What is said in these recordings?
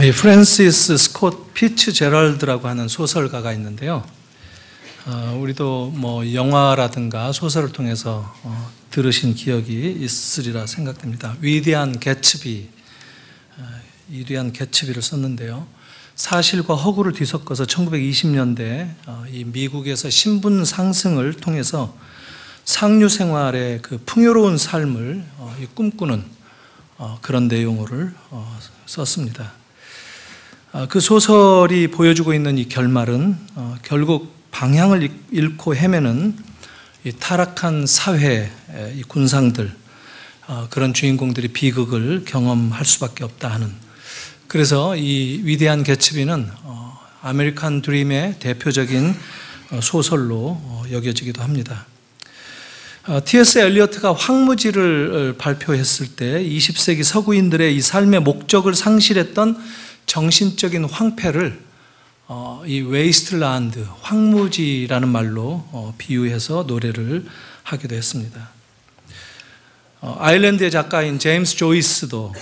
이 프랜시스 스콧 피츠제럴드라고 하는 소설가가 있는데요. 우리도 뭐 영화라든가 소설을 통해서 들으신 기억이 있으리라 생각됩니다. 위대한 개츠비를 썼는데요. 사실과 허구를 뒤섞어서 1920년대 이 미국에서 신분 상승을 통해서 상류 생활의 그 풍요로운 삶을 꿈꾸는 그런 내용을 썼습니다. 그 소설이 보여주고 있는 이 결말은 결국 방향을 잃고 헤매는 이 타락한 사회의 이 군상들, 그런 주인공들이 비극을 경험할 수밖에 없다 하는, 그래서 이 위대한 개츠비는 아메리칸 드림의 대표적인 소설로 여겨지기도 합니다. T.S. 엘리어트가 황무지를 발표했을 때 20세기 서구인들의 이 삶의 목적을 상실했던 정신적인 황폐를 이 웨이스트랜드, 황무지라는 말로 비유해서 노래를 하기도 했습니다. 아일랜드의 작가인 제임스 조이스도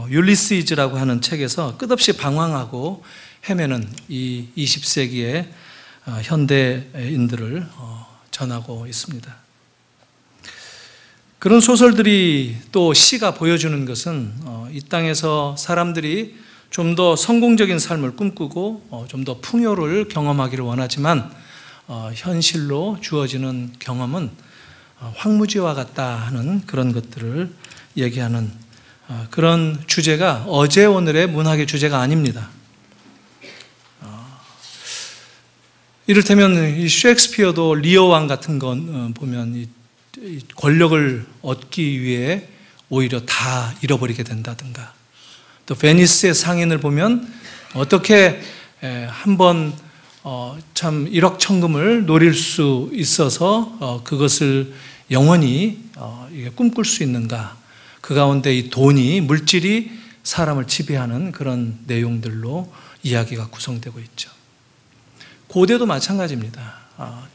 율리시즈라고 하는 책에서 끝없이 방황하고 헤매는 이 20세기의 현대인들을 전하고 있습니다. 그런 소설들이 또 시가 보여주는 것은 이 땅에서 사람들이 좀 더 성공적인 삶을 꿈꾸고 좀 더 풍요를 경험하기를 원하지만 현실로 주어지는 경험은 황무지와 같다 하는 그런 것들을 얘기하는 그런 주제가 어제 오늘의 문학의 주제가 아닙니다. 이를테면 이 셰익스피어도 리어 왕 같은 건 보면 이 권력을 얻기 위해 오히려 다 잃어버리게 된다든가, 또 베니스의 상인을 보면 어떻게 한번 참 일확천금을 노릴 수 있어서 그것을 영원히 꿈꿀 수 있는가, 그 가운데 이 돈이, 물질이 사람을 지배하는 그런 내용들로 이야기가 구성되고 있죠. 고대도 마찬가지입니다.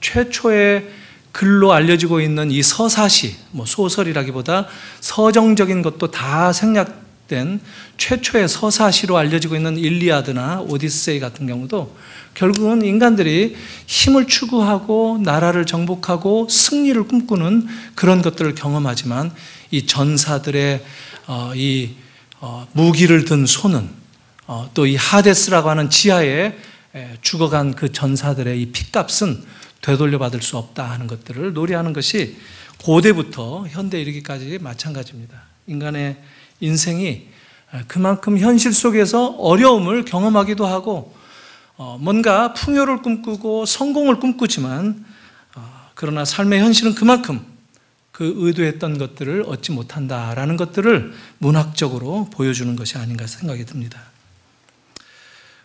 최초의 글로 알려지고 있는 이 서사시, 소설이라기보다 서정적인 것도 다 생략된 최초의 서사시로 알려지고 있는 일리아드나 오디세이 같은 경우도 결국은 인간들이 힘을 추구하고 나라를 정복하고 승리를 꿈꾸는 그런 것들을 경험하지만 이 전사들의 이 무기를 든 손은 또 이 하데스라고 하는 지하에 죽어간 그 전사들의 이 핏값은 되돌려 받을 수 없다 하는 것들을 노래하는 것이 고대부터 현대에 이르기까지 마찬가지입니다. 인간의 인생이 그만큼 현실 속에서 어려움을 경험하기도 하고 뭔가 풍요를 꿈꾸고 성공을 꿈꾸지만 그러나 삶의 현실은 그만큼 그 의도했던 것들을 얻지 못한다라는 것들을 문학적으로 보여주는 것이 아닌가 생각이 듭니다.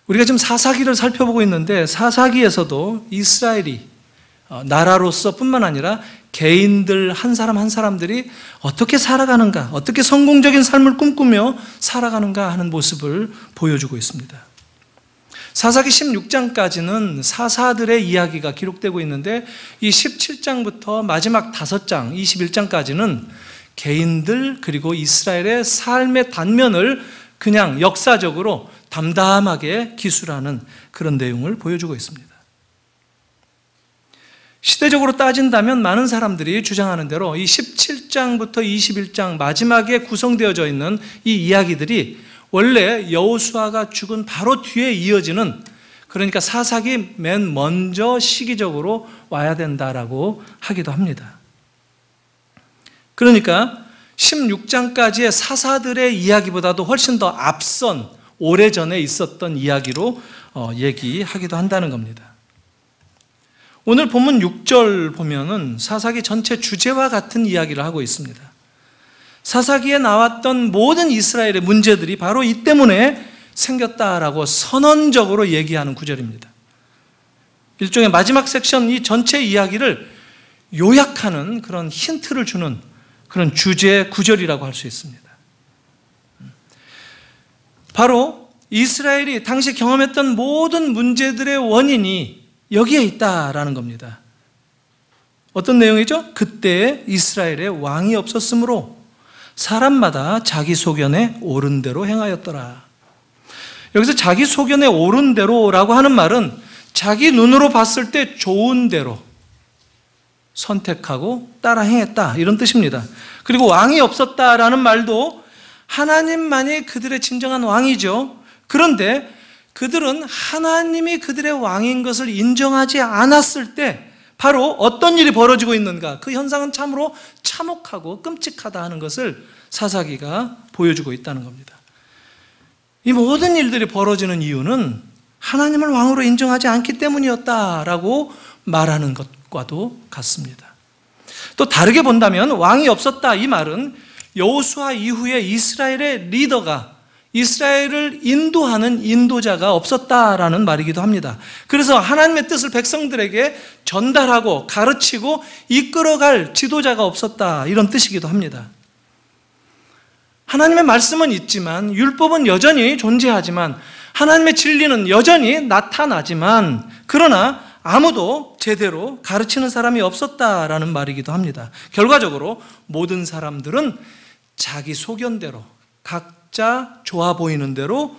우리가 지금 사사기를 살펴보고 있는데 사사기에서도 이스라엘이 나라로서 뿐만 아니라 개인들 한 사람 한 사람들이 어떻게 살아가는가, 어떻게 성공적인 삶을 꿈꾸며 살아가는가 하는 모습을 보여주고 있습니다. 사사기 16장까지는 사사들의 이야기가 기록되고 있는데 이 17장부터 마지막 5장, 21장까지는 개인들 그리고 이스라엘의 삶의 단면을 그냥 역사적으로 담담하게 기술하는 그런 내용을 보여주고 있습니다. 시대적으로 따진다면 많은 사람들이 주장하는 대로 이 17장부터 21장 마지막에 구성되어져 있는 이 이야기들이 원래 여호수아가 죽은 바로 뒤에 이어지는, 그러니까 사사기 맨 먼저 시기적으로 와야 된다라고 하기도 합니다. 그러니까 16장까지의 사사들의 이야기보다도 훨씬 더 앞선 오래전에 있었던 이야기로 얘기하기도 한다는 겁니다. 오늘 본문 6절 보면은 사사기 전체 주제와 같은 이야기를 하고 있습니다. 사사기에 나왔던 모든 이스라엘의 문제들이 바로 이 때문에 생겼다라고 선언적으로 얘기하는 구절입니다. 일종의 마지막 섹션, 이 전체 이야기를 요약하는 그런 힌트를 주는 그런 주제 구절이라고 할 수 있습니다. 바로 이스라엘이 당시 경험했던 모든 문제들의 원인이 여기에 있다라는 겁니다. 어떤 내용이죠? 그때 이스라엘에 왕이 없었으므로 사람마다 자기 소견에 옳은 대로 행하였더라. 여기서 자기 소견에 옳은 대로라고 하는 말은 자기 눈으로 봤을 때 좋은 대로 선택하고 따라 행했다, 이런 뜻입니다. 그리고 왕이 없었다라는 말도 하나님만이 그들의 진정한 왕이죠. 그런데 그들은 하나님이 그들의 왕인 것을 인정하지 않았을 때 바로 어떤 일이 벌어지고 있는가, 그 현상은 참으로 참혹하고 끔찍하다 하는 것을 사사기가 보여주고 있다는 겁니다. 이 모든 일들이 벌어지는 이유는 하나님을 왕으로 인정하지 않기 때문이었다라고 말하는 것과도 같습니다. 또 다르게 본다면 왕이 없었다, 이 말은 여호수아 이후에 이스라엘의 리더가, 이스라엘을 인도하는 인도자가 없었다라는 말이기도 합니다. 그래서 하나님의 뜻을 백성들에게 전달하고 가르치고 이끌어갈 지도자가 없었다, 이런 뜻이기도 합니다. 하나님의 말씀은 있지만, 율법은 여전히 존재하지만, 하나님의 진리는 여전히 나타나지만, 그러나 아무도 제대로 가르치는 사람이 없었다라는 말이기도 합니다. 결과적으로 모든 사람들은 자기 소견대로, 각자 좋아 보이는 대로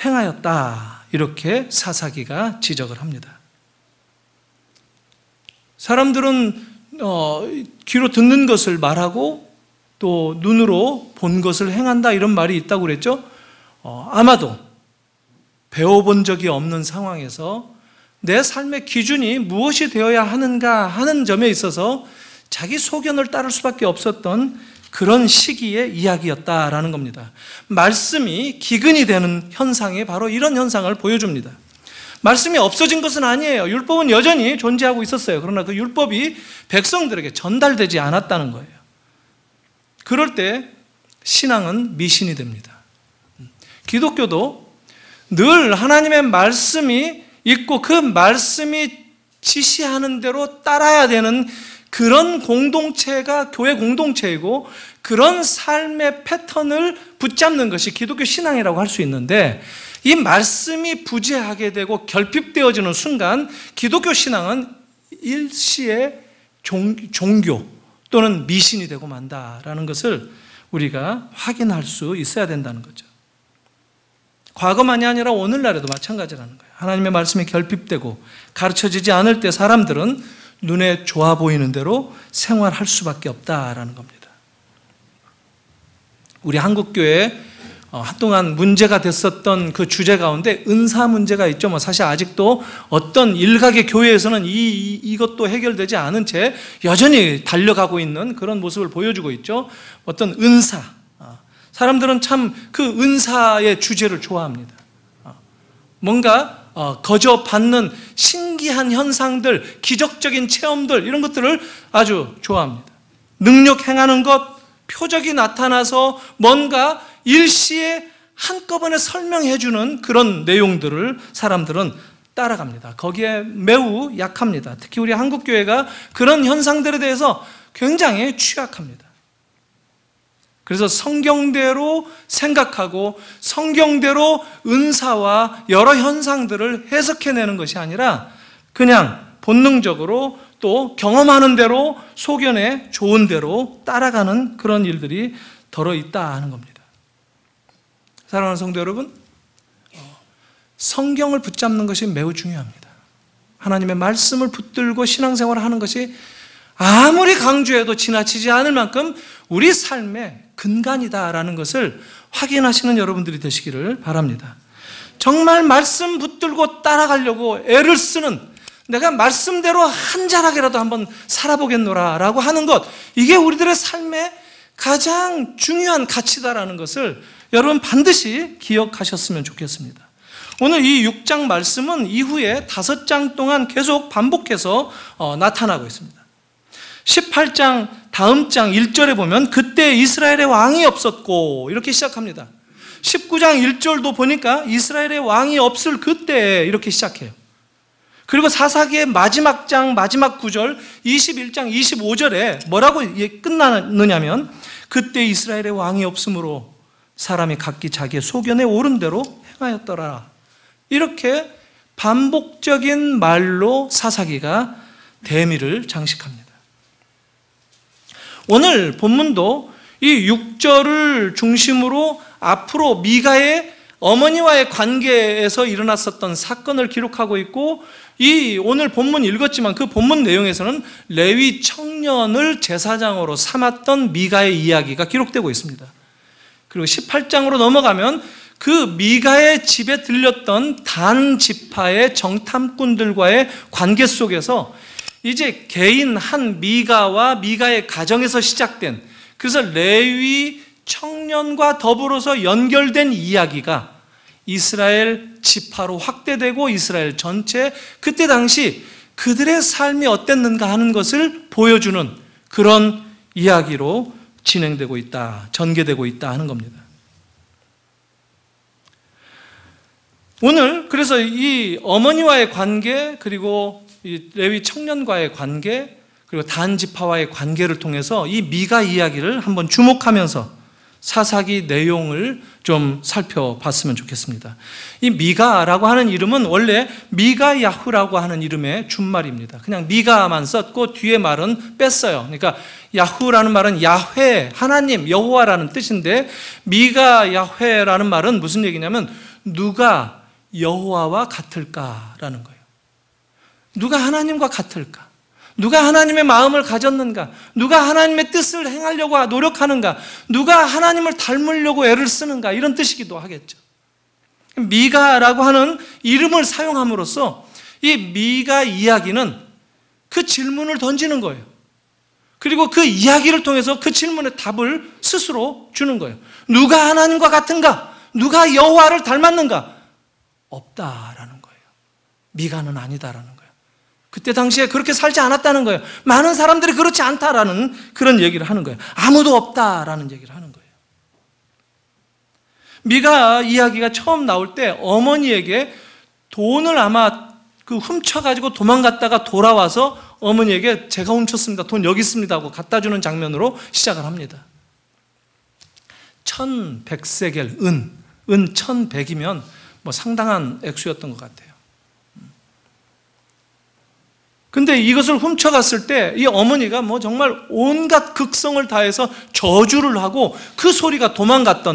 행하였다, 이렇게 사사기가 지적을 합니다. 사람들은 귀로 듣는 것을 말하고 또 눈으로 본 것을 행한다, 이런 말이 있다고 그랬죠. 아마도 배워본 적이 없는 상황에서 내 삶의 기준이 무엇이 되어야 하는가 하는 점에 있어서 자기 소견을 따를 수밖에 없었던 그런 시기의 이야기였다라는 겁니다. 말씀이 기근이 되는 현상이 바로 이런 현상을 보여줍니다. 말씀이 없어진 것은 아니에요. 율법은 여전히 존재하고 있었어요. 그러나 그 율법이 백성들에게 전달되지 않았다는 거예요. 그럴 때 신앙은 미신이 됩니다. 기독교도 늘 하나님의 말씀이 있고 그 말씀이 지시하는 대로 따라야 되는 그런 공동체가 교회 공동체이고, 그런 삶의 패턴을 붙잡는 것이 기독교 신앙이라고 할 수 있는데, 이 말씀이 부재하게 되고 결핍되어지는 순간 기독교 신앙은 일시의 종교 또는 미신이 되고 만다라는 것을 우리가 확인할 수 있어야 된다는 거죠. 과거만이 아니라 오늘날에도 마찬가지라는 거예요. 하나님의 말씀이 결핍되고 가르쳐지지 않을 때 사람들은 눈에 좋아 보이는 대로 생활할 수밖에 없다라는 겁니다. 우리 한국교회에 한동안 문제가 됐었던 그 주제 가운데 은사 문제가 있죠. 사실 아직도 어떤 일각의 교회에서는 이것도 해결되지 않은 채 여전히 달려가고 있는 그런 모습을 보여주고 있죠. 어떤 은사. 사람들은 참 그 은사의 주제를 좋아합니다. 뭔가 거저 받는 신기한 현상들, 기적적인 체험들, 이런 것들을 아주 좋아합니다. 능력 행하는 것, 표적이 나타나서 뭔가 일시에 한꺼번에 설명해주는 그런 내용들을 사람들은 따라갑니다. 거기에 매우 약합니다. 특히 우리 한국교회가 그런 현상들에 대해서 굉장히 취약합니다. 그래서 성경대로 생각하고 성경대로 은사와 여러 현상들을 해석해내는 것이 아니라 그냥 본능적으로 또 경험하는 대로 소견에 좋은 대로 따라가는 그런 일들이 덜어 있다 하는 겁니다. 사랑하는 성도 여러분, 성경을 붙잡는 것이 매우 중요합니다. 하나님의 말씀을 붙들고 신앙생활을 하는 것이 아무리 강조해도 지나치지 않을 만큼 우리 삶의 근간이다라는 것을 확인하시는 여러분들이 되시기를 바랍니다. 정말 말씀 붙들고 따라가려고 애를 쓰는, 내가 말씀대로 한 자락이라도 한번 살아보겠노라 라고 하는 것, 이게 우리들의 삶의 가장 중요한 가치다라는 것을 여러분 반드시 기억하셨으면 좋겠습니다. 오늘 이 6장 말씀은 이후에 5장 동안 계속 반복해서 나타나고 있습니다. 18장 다음 장 1절에 보면 그때 이스라엘의 왕이 없었고 이렇게 시작합니다. 19장 1절도 보니까 이스라엘의 왕이 없을 그때 이렇게 시작해요. 그리고 사사기의 마지막 장 마지막 구절 21장 25절에 뭐라고 끝나느냐면 그때 이스라엘의 왕이 없으므로 사람이 각기 자기의 소견에 옳은 대로 행하였더라. 이렇게 반복적인 말로 사사기가 대미를 장식합니다. 오늘 본문도 이 6절을 중심으로 앞으로 미가의 어머니와의 관계에서 일어났었던 사건을 기록하고 있고, 이 오늘 본문 읽었지만 그 본문 내용에서는 레위 청년을 제사장으로 삼았던 미가의 이야기가 기록되고 있습니다. 그리고 18장으로 넘어가면 그 미가의 집에 들렸던 단 지파의 정탐꾼들과의 관계 속에서 이제 개인 한 미가와 미가의 가정에서 시작된, 그래서 레위 청년과 더불어서 연결된 이야기가 이스라엘 지파로 확대되고 이스라엘 전체, 그때 당시 그들의 삶이 어땠는가 하는 것을 보여주는 그런 이야기로 진행되고 있다, 전개되고 있다 하는 겁니다. 오늘 그래서 이 어머니와의 관계, 그리고 이 레위 청년과의 관계, 그리고 단 지파와의 관계를 통해서 이 미가 이야기를 한번 주목하면서 사사기 내용을 좀 살펴봤으면 좋겠습니다. 이 미가라고 하는 이름은 원래 미가 야후라고 하는 이름의 준말입니다. 그냥 미가만 썼고 뒤에 말은 뺐어요. 그러니까 야후라는 말은 야훼, 하나님, 여호와라는 뜻인데, 미가 야훼라는 말은 무슨 얘기냐면 누가 여호와와 같을까라는 거예요. 누가 하나님과 같을까? 누가 하나님의 마음을 가졌는가? 누가 하나님의 뜻을 행하려고 노력하는가? 누가 하나님을 닮으려고 애를 쓰는가? 이런 뜻이기도 하겠죠. 미가라고 하는 이름을 사용함으로써 이 미가 이야기는 그 질문을 던지는 거예요. 그리고 그 이야기를 통해서 그 질문의 답을 스스로 주는 거예요. 누가 하나님과 같은가? 누가 여호와를 닮았는가? 없다라는 거예요. 미가는 아니다라는 거예요. 그때 당시에 그렇게 살지 않았다는 거예요. 많은 사람들이 그렇지 않다라는 그런 얘기를 하는 거예요. 아무도 없다라는 얘기를 하는 거예요. 미가 이야기가 처음 나올 때 어머니에게 돈을 아마 훔쳐가지고 도망갔다가 돌아와서 어머니에게 제가 훔쳤습니다, 돈 여기 있습니다 하고 갖다 주는 장면으로 시작을 합니다. 1100세겔, 은 1100이면 뭐 상당한 액수였던 것 같아요. 근데 이것을 훔쳐갔을 때 이 어머니가 뭐 정말 온갖 극성을 다해서 저주를 하고 그 소리가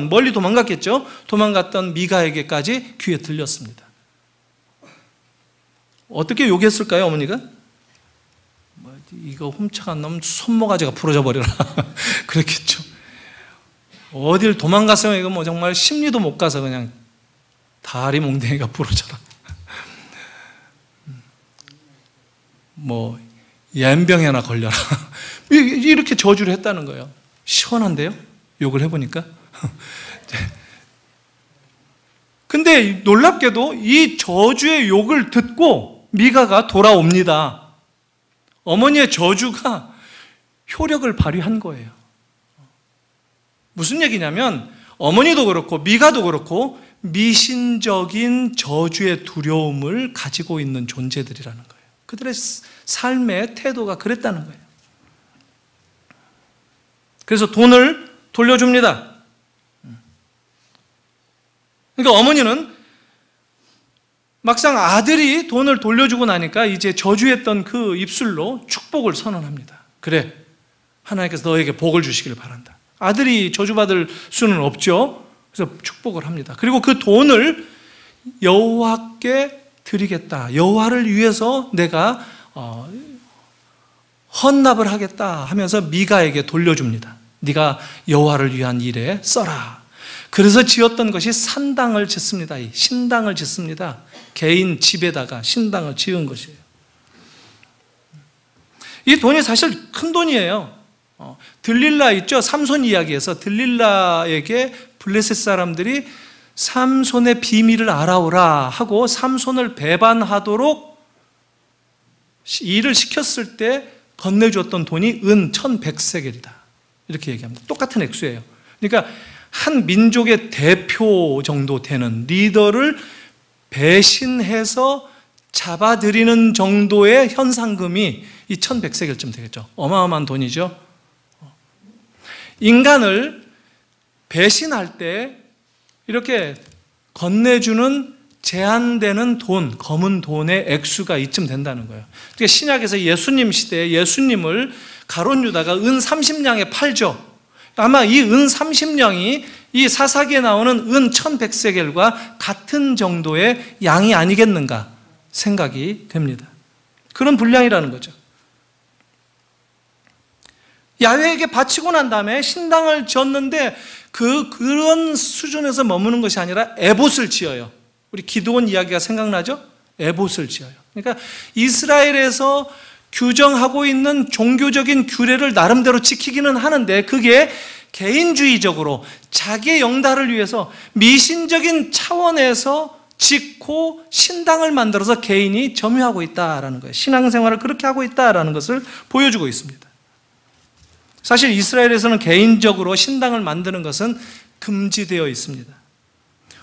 멀리 도망갔겠죠? 도망갔던 미가에게까지 귀에 들렸습니다. 어떻게 욕했을까요, 어머니가? 이거 훔쳐간 놈 손모가지가 부러져 버려라. 그랬겠죠. 어딜 도망갔으면 이거 뭐 정말 심리도 못 가서 그냥 다리 몽둥이가 부러져라. 뭐 연병에나 걸려라. 이렇게 저주를 했다는 거예요. 시원한데요? 욕을 해보니까. 근데 놀랍게도 이 저주의 욕을 듣고 미가가 돌아옵니다. 어머니의 저주가 효력을 발휘한 거예요. 무슨 얘기냐면 어머니도 그렇고 미가도 그렇고 미신적인 저주의 두려움을 가지고 있는 존재들이라는 거예요. 그들의 삶의 태도가 그랬다는 거예요. 그래서 돈을 돌려줍니다. 그러니까 어머니는 막상 아들이 돈을 돌려주고 나니까 이제 저주했던 그 입술로 축복을 선언합니다. 그래, 하나님께서 너에게 복을 주시길 바란다. 아들이 저주받을 수는 없죠. 그래서 축복을 합니다. 그리고 그 돈을 여호와께 드리겠다. 여호와를 위해서 내가 헌납을 하겠다 하면서 미가에게 돌려줍니다. 네가 여호와를 위한 일에 써라. 그래서 지었던 것이 산당을 짓습니다. 이 신당을 짓습니다. 개인 집에다가 신당을 지은 것이에요. 이 돈이 사실 큰 돈이에요. 들릴라 있죠? 삼손 이야기에서 들릴라에게 블레셋 사람들이 삼손의 비밀을 알아오라 하고 삼손을 배반하도록 일을 시켰을 때 건네주었던 돈이 은 1100세겔이다. 이렇게 얘기합니다. 똑같은 액수예요. 그러니까 한 민족의 대표 정도 되는 리더를 배신해서 잡아들이는 정도의 현상금이 이 1100세겔쯤 되겠죠. 어마어마한 돈이죠. 인간을 배신할 때 이렇게 건네주는 제한되는 돈, 검은 돈의 액수가 이쯤 된다는 거예요. 그러니까 신약에서 예수님 시대에 예수님을 가롯 유다가 은 30냥에 팔죠. 아마 이 은 30냥이 이 사사기에 나오는 은 1100세겔과 같은 정도의 양이 아니겠는가 생각이 됩니다. 그런 분량이라는 거죠. 야훼에게 바치고 난 다음에 신당을 지었는데 그런 수준에서 머무는 것이 아니라 에봇을 지어요. 우리 기드온 이야기가 생각나죠? 에봇을 지어요. 그러니까 이스라엘에서 규정하고 있는 종교적인 규례를 나름대로 지키기는 하는데 그게 개인주의적으로 자기의 영달을 위해서 미신적인 차원에서 짓고 신당을 만들어서 개인이 점유하고 있다라는 거예요. 신앙생활을 그렇게 하고 있다라는 것을 보여주고 있습니다. 사실 이스라엘에서는 개인적으로 신당을 만드는 것은 금지되어 있습니다.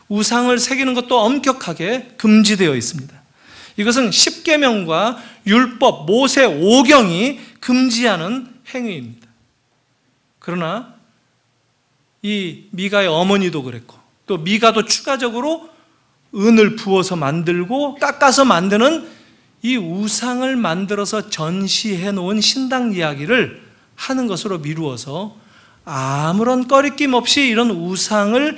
우상을 새기는 것도 엄격하게 금지되어 있습니다. 이것은 십계명과 율법, 모세 5경이 금지하는 행위입니다. 그러나 이 미가의 어머니도 그랬고 또 미가도 추가적으로 은을 부어서 만들고 깎아서 만드는 이 우상을 만들어서 전시해 놓은 신당 이야기를 하는 것으로 미루어서 아무런 꺼리낌 없이 이런 우상을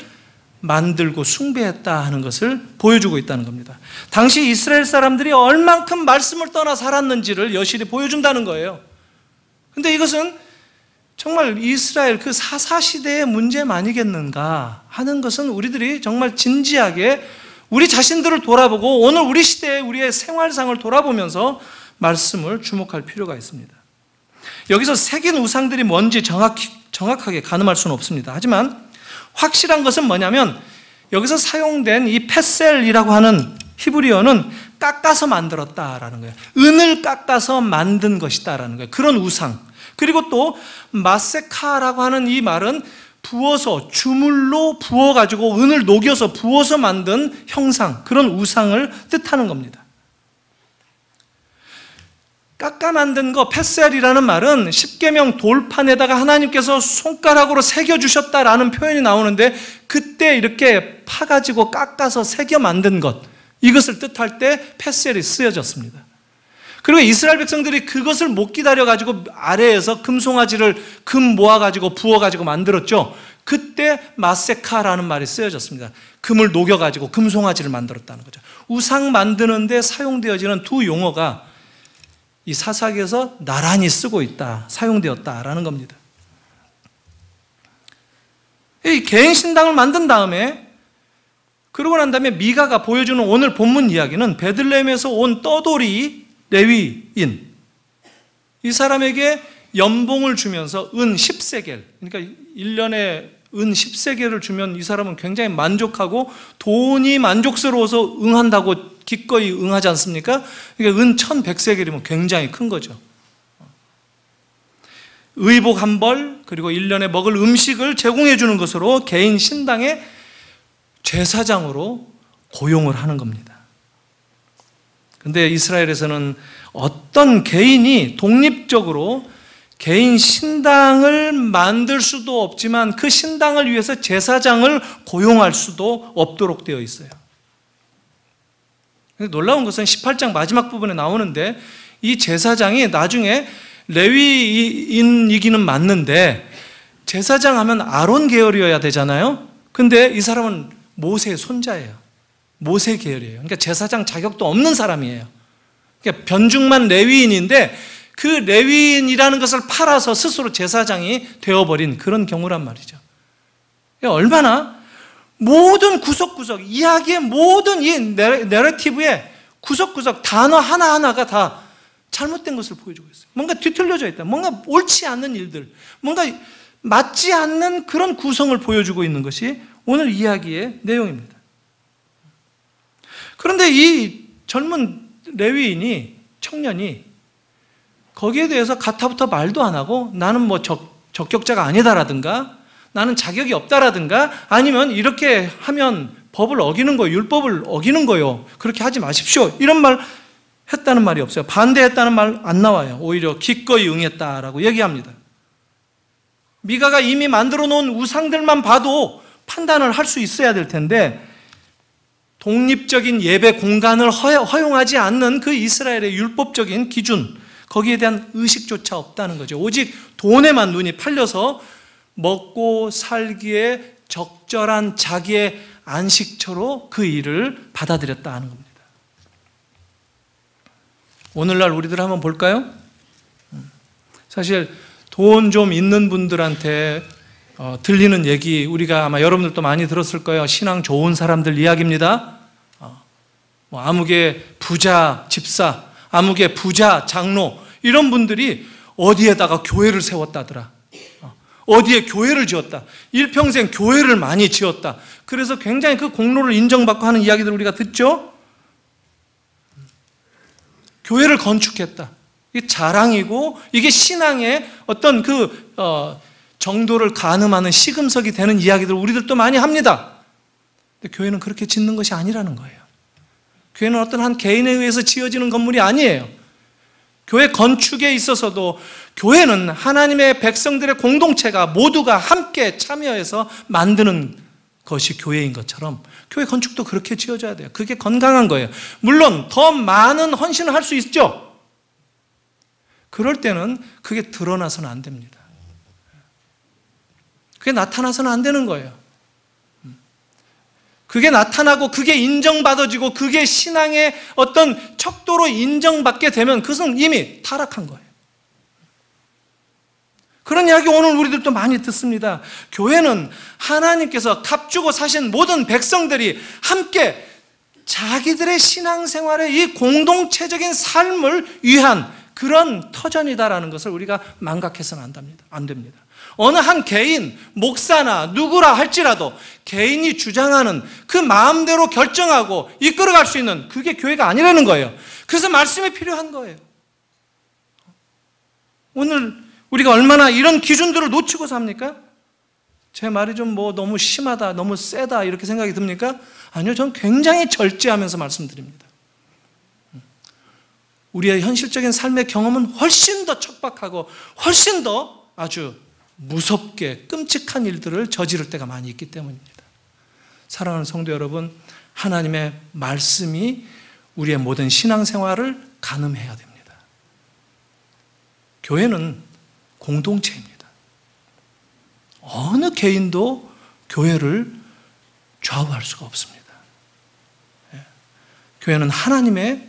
만들고 숭배했다 하는 것을 보여주고 있다는 겁니다. 당시 이스라엘 사람들이 얼만큼 말씀을 떠나 살았는지를 여실히 보여준다는 거예요. 근데 이것은 정말 이스라엘 그 사사시대의 문제만 아니겠는가 하는 것은 우리들이 정말 진지하게 우리 자신들을 돌아보고 오늘 우리 시대의 우리의 생활상을 돌아보면서 말씀을 주목할 필요가 있습니다. 여기서 새긴 우상들이 뭔지 정확하게 가늠할 수는 없습니다. 하지만 확실한 것은 뭐냐면 여기서 사용된 이 페셀이라고 하는 히브리어는 깎아서 만들었다라는 거예요. 은을 깎아서 만든 것이다라는 거예요. 그런 우상. 그리고 또 마세카라고 하는 이 말은 부어서 주물로 부어가지고 은을 녹여서 부어서 만든 형상, 그런 우상을 뜻하는 겁니다. 깎아 만든 거 페셀이라는 말은 십계명 돌판에다가 하나님께서 손가락으로 새겨주셨다라는 표현이 나오는데 그때 이렇게 파가지고 깎아서 새겨 만든 것, 이것을 뜻할 때 페셀이 쓰여졌습니다. 그리고 이스라엘 백성들이 그것을 못 기다려가지고 아래에서 금송아지를 금 모아가지고 부어가지고 만들었죠. 그때 마세카라는 말이 쓰여졌습니다. 금을 녹여가지고 금송아지를 만들었다는 거죠. 우상 만드는데 사용되어지는 두 용어가 이 사사기에서 나란히 쓰고 있다, 사용되었다라는 겁니다. 이 개인 신당을 만든 다음에 그러고 난 다음에 미가가 보여주는 오늘 본문 이야기는 베들레헴에서 온 떠돌이 레위인, 이 사람에게 연봉을 주면서 은 10세겔, 그러니까 1년에 은 10세겔을 주면 이 사람은 굉장히 만족하고 돈이 만족스러워서 응한다고 기꺼이 응하지 않습니까? 그러니까 은 1100세겔이면 굉장히 큰 거죠. 의복 한 벌, 그리고 1년에 먹을 음식을 제공해 주는 것으로 개인 신당의 제사장으로 고용을 하는 겁니다. 그런데 이스라엘에서는 어떤 개인이 독립적으로 개인 신당을 만들 수도 없지만 그 신당을 위해서 제사장을 고용할 수도 없도록 되어 있어요. 놀라운 것은 18장 마지막 부분에 나오는데 이 제사장이 나중에 레위인이기는 맞는데 제사장 하면 아론 계열이어야 되잖아요. 근데 이 사람은 모세의 손자예요. 모세 계열이에요. 그러니까 제사장 자격도 없는 사람이에요. 그러니까 변죽만 레위인인데 그 레위인이라는 것을 팔아서 스스로 제사장이 되어버린 그런 경우란 말이죠. 얼마나 모든 구석구석, 이야기의 모든 이 내러티브의 구석구석 단어 하나하나가 다 잘못된 것을 보여주고 있어요. 뭔가 뒤틀려져 있다. 뭔가 옳지 않는 일들, 뭔가 맞지 않는 그런 구성을 보여주고 있는 것이 오늘 이야기의 내용입니다. 그런데 이 젊은 레위인이, 청년이 거기에 대해서 가타부터 말도 안 하고 나는 뭐 적격자가 아니다라든가 나는 자격이 없다라든가 아니면 이렇게 하면 법을 어기는 거예요. 율법을 어기는 거예요. 그렇게 하지 마십시오. 이런 말 했다는 말이 없어요. 반대했다는 말 안 나와요. 오히려 기꺼이 응했다라고 얘기합니다. 미가가 이미 만들어 놓은 우상들만 봐도 판단을 할 수 있어야 될 텐데 독립적인 예배 공간을 허용하지 않는 그 이스라엘의 율법적인 기준, 거기에 대한 의식조차 없다는 거죠. 오직 돈에만 눈이 팔려서 먹고 살기에 적절한 자기의 안식처로 그 일을 받아들였다 하는 겁니다. 오늘날 우리들 한번 볼까요? 사실 돈 좀 있는 분들한테 들리는 얘기, 우리가 아마 여러분들도 많이 들었을 거예요. 신앙 좋은 사람들 이야기입니다. 뭐 아무개 부자 집사, 아무개 부자 장로, 이런 분들이 어디에다가 교회를 세웠다더라. 어디에 교회를 지었다. 일평생 교회를 많이 지었다. 그래서 굉장히 그 공로를 인정받고 하는 이야기들을 우리가 듣죠. 교회를 건축했다. 이게 자랑이고, 이게 신앙의 어떤 그 정도를 가늠하는 시금석이 되는 이야기들을 우리들도 많이 합니다. 근데 교회는 그렇게 짓는 것이 아니라는 거예요. 교회는 어떤 한 개인에 의해서 지어지는 건물이 아니에요. 교회 건축에 있어서도 교회는 하나님의 백성들의 공동체가 모두가 함께 참여해서 만드는 것이 교회인 것처럼 교회 건축도 그렇게 지어져야 돼요. 그게 건강한 거예요. 물론 더 많은 헌신을 할 수 있죠. 그럴 때는 그게 드러나서는 안 됩니다. 그게 나타나서는 안 되는 거예요. 그게 나타나고 그게 인정받아지고 그게 신앙의 어떤 척도로 인정받게 되면 그것은 이미 타락한 거예요. 그런 이야기 오늘 우리들도 많이 듣습니다. 교회는 하나님께서 값주고 사신 모든 백성들이 함께 자기들의 신앙생활의 이 공동체적인 삶을 위한 그런 터전이다라는 것을 우리가 망각해서는 안 됩니다. 어느 한 개인, 목사나 누구라 할지라도 개인이 주장하는 그 마음대로 결정하고 이끌어갈 수 있는 그게 교회가 아니라는 거예요. 그래서 말씀이 필요한 거예요. 오늘 우리가 얼마나 이런 기준들을 놓치고 삽니까? 제 말이 좀 뭐 너무 심하다, 너무 세다 이렇게 생각이 듭니까? 아니요, 전 굉장히 절제하면서 말씀드립니다. 우리의 현실적인 삶의 경험은 훨씬 더 척박하고 훨씬 더 아주 무섭게 끔찍한 일들을 저지를 때가 많이 있기 때문입니다. 사랑하는 성도 여러분, 하나님의 말씀이 우리의 모든 신앙생활을 가늠해야 됩니다. 교회는 공동체입니다. 어느 개인도 교회를 좌우할 수가 없습니다. 교회는 하나님의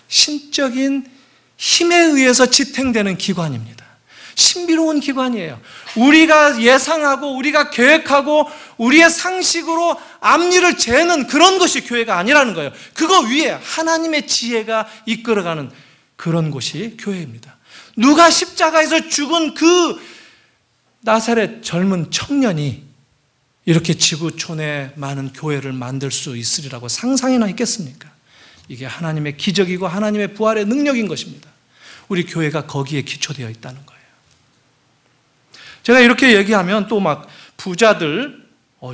신적인 힘에 의해서 지탱되는 기관입니다. 신비로운 기관이에요. 우리가 예상하고 우리가 계획하고 우리의 상식으로 앞일을 재는 그런 것이 교회가 아니라는 거예요. 그거 위에 하나님의 지혜가 이끌어가는 그런 곳이 교회입니다. 누가 십자가에서 죽은 그 나사렛 젊은 청년이 이렇게 지구촌에 많은 교회를 만들 수 있으리라고 상상이나 했겠습니까? 이게 하나님의 기적이고 하나님의 부활의 능력인 것입니다. 우리 교회가 거기에 기초되어 있다는 거예요. 제가 이렇게 얘기하면 또 막 부자들,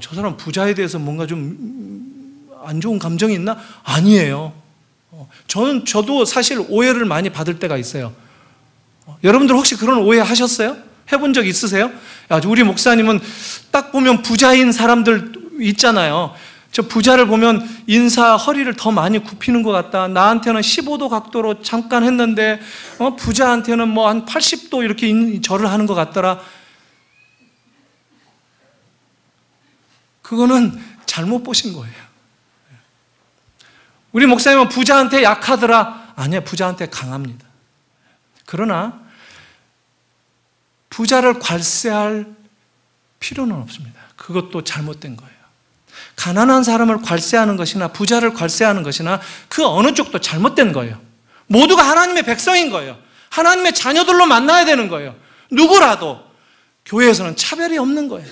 저 사람 부자에 대해서 뭔가 좀 안 좋은 감정이 있나? 아니에요. 저도 사실 오해를 많이 받을 때가 있어요. 여러분들 혹시 그런 오해 하셨어요? 해본 적 있으세요? 우리 목사님은 딱 보면 부자인 사람들 있잖아요. 저 부자를 보면 인사 허리를 더 많이 굽히는 것 같다. 나한테는 15도 각도로 잠깐 했는데 부자한테는 뭐 한 80도 이렇게 절을 하는 것 같더라. 그거는 잘못 보신 거예요. 우리 목사님은 부자한테 약하더라. 아니야, 부자한테 강합니다. 그러나 부자를 괄세할 필요는 없습니다. 그것도 잘못된 거예요. 가난한 사람을 괄세하는 것이나 부자를 괄세하는 것이나 그 어느 쪽도 잘못된 거예요. 모두가 하나님의 백성인 거예요. 하나님의 자녀들로 만나야 되는 거예요. 누구라도 교회에서는 차별이 없는 거예요.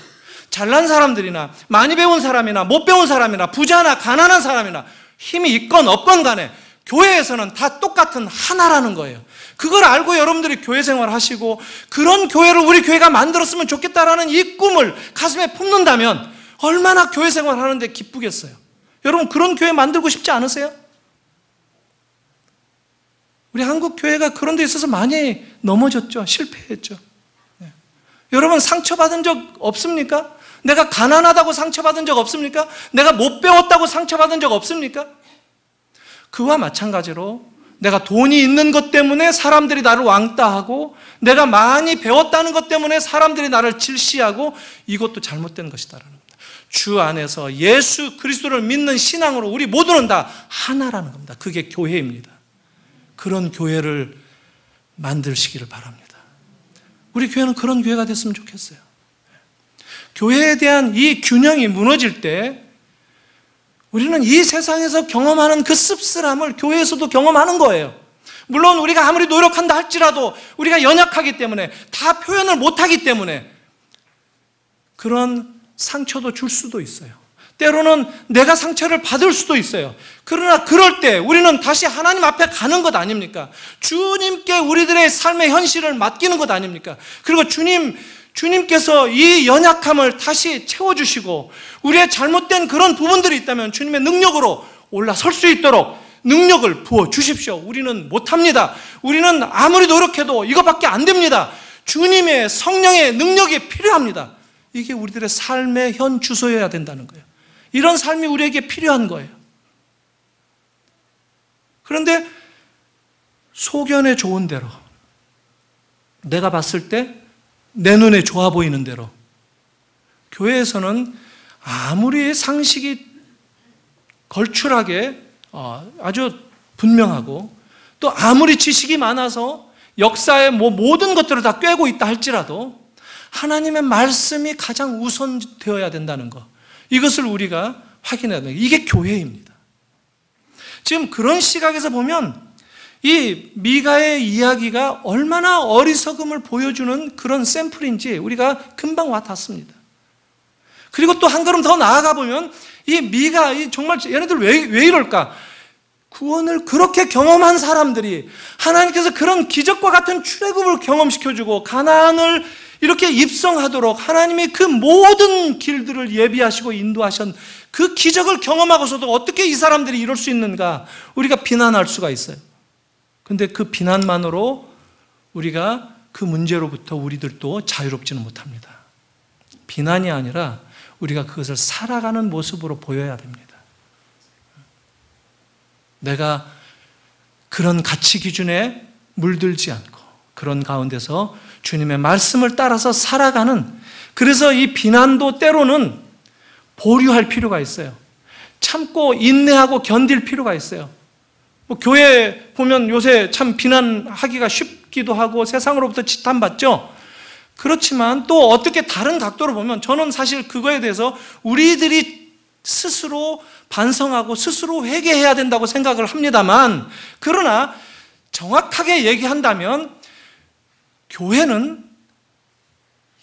잘난 사람들이나 많이 배운 사람이나 못 배운 사람이나 부자나 가난한 사람이나 힘이 있건 없건 간에 교회에서는 다 똑같은 하나라는 거예요. 그걸 알고 여러분들이 교회 생활을 하시고 그런 교회를 우리 교회가 만들었으면 좋겠다라는 이 꿈을 가슴에 품는다면 얼마나 교회 생활을 하는데 기쁘겠어요. 여러분 그런 교회 만들고 싶지 않으세요? 우리 한국 교회가 그런 데 있어서 많이 넘어졌죠. 실패했죠. 네. 여러분 상처받은 적 없습니까? 내가 가난하다고 상처받은 적 없습니까? 내가 못 배웠다고 상처받은 적 없습니까? 그와 마찬가지로 내가 돈이 있는 것 때문에 사람들이 나를 왕따하고 내가 많이 배웠다는 것 때문에 사람들이 나를 질시하고 이것도 잘못된 것이다라는 겁니다. 주 안에서 예수 그리스도를 믿는 신앙으로 우리 모두는 다 하나라는 겁니다. 그게 교회입니다. 그런 교회를 만드시기를 바랍니다. 우리 교회는 그런 교회가 됐으면 좋겠어요. 교회에 대한 이 균형이 무너질 때 우리는 이 세상에서 경험하는 그 씁쓸함을 교회에서도 경험하는 거예요. 물론 우리가 아무리 노력한다 할지라도 우리가 연약하기 때문에 다 표현을 못하기 때문에 그런 상처도 줄 수도 있어요. 때로는 내가 상처를 받을 수도 있어요. 그러나 그럴 때 우리는 다시 하나님 앞에 가는 것 아닙니까? 주님께 우리들의 삶의 현실을 맡기는 것 아닙니까? 그리고 주님께서 이 연약함을 다시 채워주시고 우리의 잘못된 그런 부분들이 있다면 주님의 능력으로 올라설 수 있도록 능력을 부어주십시오. 우리는 못합니다. 우리는 아무리 노력해도 이것밖에 안 됩니다. 주님의 성령의 능력이 필요합니다. 이게 우리들의 삶의 현 주소여야 된다는 거예요. 이런 삶이 우리에게 필요한 거예요. 그런데 소견에 좋은 대로 내가 봤을 때 내 눈에 좋아 보이는 대로 교회에서는 아무리 상식이 걸출하게 아주 분명하고 또 아무리 지식이 많아서 역사의 모든 것들을 다 꿰고 있다 할지라도 하나님의 말씀이 가장 우선되어야 된다는 것, 이것을 우리가 확인해야 됩니다. 이게 교회입니다. 지금 그런 시각에서 보면 이 미가의 이야기가 얼마나 어리석음을 보여주는 그런 샘플인지 우리가 금방 와닿습니다. 그리고 또 한 걸음 더 나아가 보면 이 미가 정말 얘네들 왜 이럴까? 구원을 그렇게 경험한 사람들이 하나님께서 그런 기적과 같은 출애굽을 경험시켜주고 가나안을 이렇게 입성하도록 하나님이 그 모든 길들을 예비하시고 인도하신 그 기적을 경험하고서도 어떻게 이 사람들이 이럴 수 있는가 우리가 비난할 수가 있어요. 그런데 그 비난만으로 우리가 그 문제로부터 우리들도 자유롭지는 못합니다. 비난이 아니라 우리가 그것을 살아가는 모습으로 보여야 됩니다. 내가 그런 가치 기준에 물들지 않고 그런 가운데서 주님의 말씀을 따라서 살아가는, 그래서 이 비난도 때로는 보류할 필요가 있어요. 참고 인내하고 견딜 필요가 있어요. 교회 보면 요새 참 비난하기가 쉽기도 하고 세상으로부터 지탄받죠. 그렇지만 또 어떻게 다른 각도로 보면 저는 사실 그거에 대해서 우리들이 스스로 반성하고 스스로 회개해야 된다고 생각을 합니다만, 그러나 정확하게 얘기한다면 교회는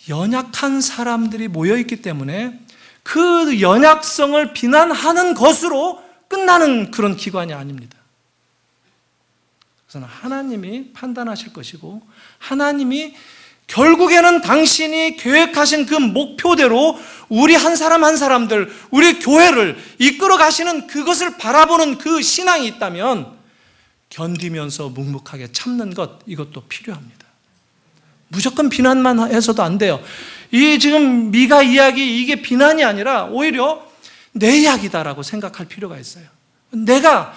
연약한 사람들이 모여있기 때문에 그 연약성을 비난하는 것으로 끝나는 그런 기관이 아닙니다. 그래서 하나님이 판단하실 것이고 하나님이 결국에는 당신이 계획하신 그 목표대로 우리 한 사람 한 사람들, 우리 교회를 이끌어 가시는 그것을 바라보는 그 신앙이 있다면 견디면서 묵묵하게 참는 것, 이것도 필요합니다. 무조건 비난만 해서도 안 돼요. 이 지금 미가 이야기, 이게 비난이 아니라 오히려 내 이야기다라고 생각할 필요가 있어요. 내가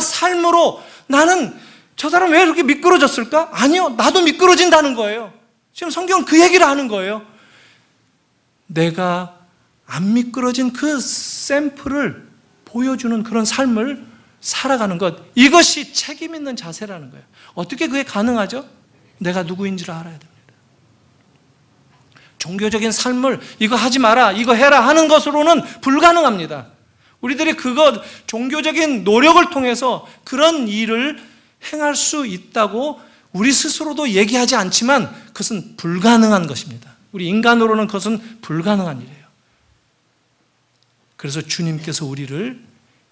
삶으로 나는 저 사람 왜 이렇게 미끄러졌을까? 아니요, 나도 미끄러진다는 거예요. 지금 성경은 그 얘기를 하는 거예요. 내가 안 미끄러진 그 샘플을 보여주는 그런 삶을 살아가는 것, 이것이 책임 있는 자세라는 거예요. 어떻게 그게 가능하죠? 내가 누구인지를 알아야 됩니다. 종교적인 삶을 이거 하지 마라, 이거 해라 하는 것으로는 불가능합니다. 우리들이 종교적인 노력을 통해서 그런 일을 행할 수 있다고 우리 스스로도 얘기하지 않지만 그것은 불가능한 것입니다. 우리 인간으로는 그것은 불가능한 일이에요. 그래서 주님께서 우리를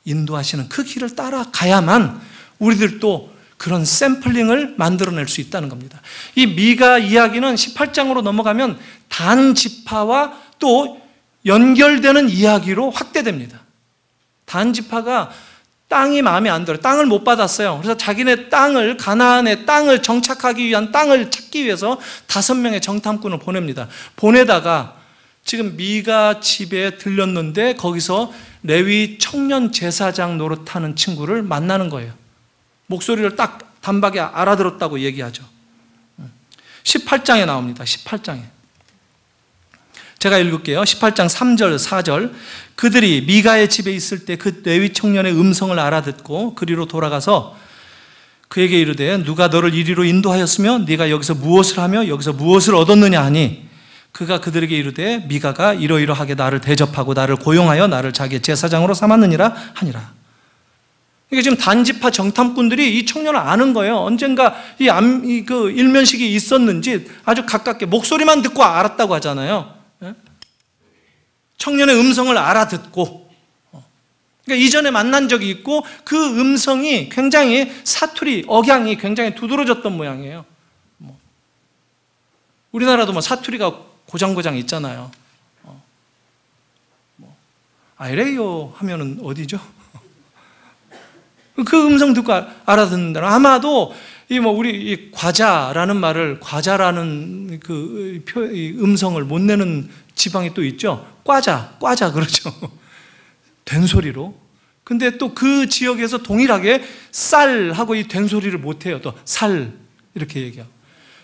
인도하시는 그 길을 따라가야만 우리들도 그런 샘플링을 만들어낼 수 있다는 겁니다. 이 미가 이야기는 18장으로 넘어가면 단 지파와 또 연결되는 이야기로 확대됩니다. 단 지파가 땅이 마음에 안 들어요. 땅을 못 받았어요. 그래서 자기네 땅을, 가나안의 땅을 정착하기 위한 땅을 찾기 위해서 5명의 정탐꾼을 보냅니다. 보내다가 지금 미가 집에 들렸는데 거기서 레위 청년 제사장 노릇하는 친구를 만나는 거예요. 목소리를 딱 단박에 알아들었다고 얘기하죠. 18장에 나옵니다. 18장에. 제가 읽을게요. 18장 3절 4절. 그들이 미가의 집에 있을 때 그 레위 청년의 음성을 알아듣고 그리로 돌아가서 그에게 이르되 누가 너를 이리로 인도하였으며 네가 여기서 무엇을 하며 여기서 무엇을 얻었느냐 하니 그가 그들에게 이르되 미가가 이러이러하게 나를 대접하고 나를 고용하여 나를 자기의 제사장으로 삼았느니라 하니라. 이게 지금 단지파 정탐꾼들이 이 청년을 아는 거예요. 언젠가 그 일면식이 있었는지 아주 가깝게 목소리만 듣고 알았다고 하잖아요. 청년의 음성을 알아듣고, 그러니까 이전에 만난 적이 있고 그 음성이 굉장히 사투리, 억양이 굉장히 두드러졌던 모양이에요. 우리나라도 뭐 사투리가 고장고장 있잖아요. 이래요 하면은 어디죠? 그 음성 듣고 알아듣는다. 아마도 우리 과자라는 말을 과자라는 그 음성을 못 내는 지방이 또 있죠. 꽈자 그러죠. 된소리로. 근데 또 그 지역에서 동일하게 쌀하고 이 된소리를 못 해요. 또 살 이렇게 얘기하고.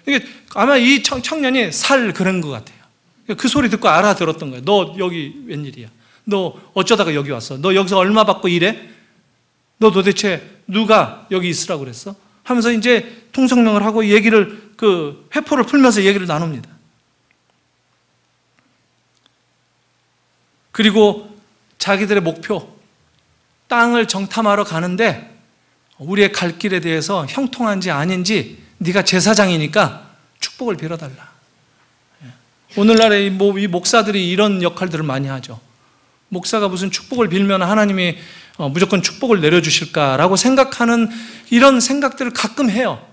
이게 아마 이 청년이 살 그런 것 같아요. 그 소리 듣고 알아들었던 거예요. 너 여기 웬일이야? 너 어쩌다가 여기 왔어? 너 여기서 얼마 받고 일해? 너 도대체 누가 여기 있으라고 그랬어? 하면서 이제 통성명을 하고 얘기를 회포를 풀면서 얘기를 나눕니다. 그리고 자기들의 목표, 땅을 정탐하러 가는데 우리의 갈 길에 대해서 형통한지 아닌지 네가 제사장이니까 축복을 빌어달라. 오늘날의 이 목사들이 이런 역할들을 많이 하죠. 목사가 무슨 축복을 빌면 하나님이 무조건 축복을 내려주실까라고 생각하는 이런 생각들을 가끔 해요.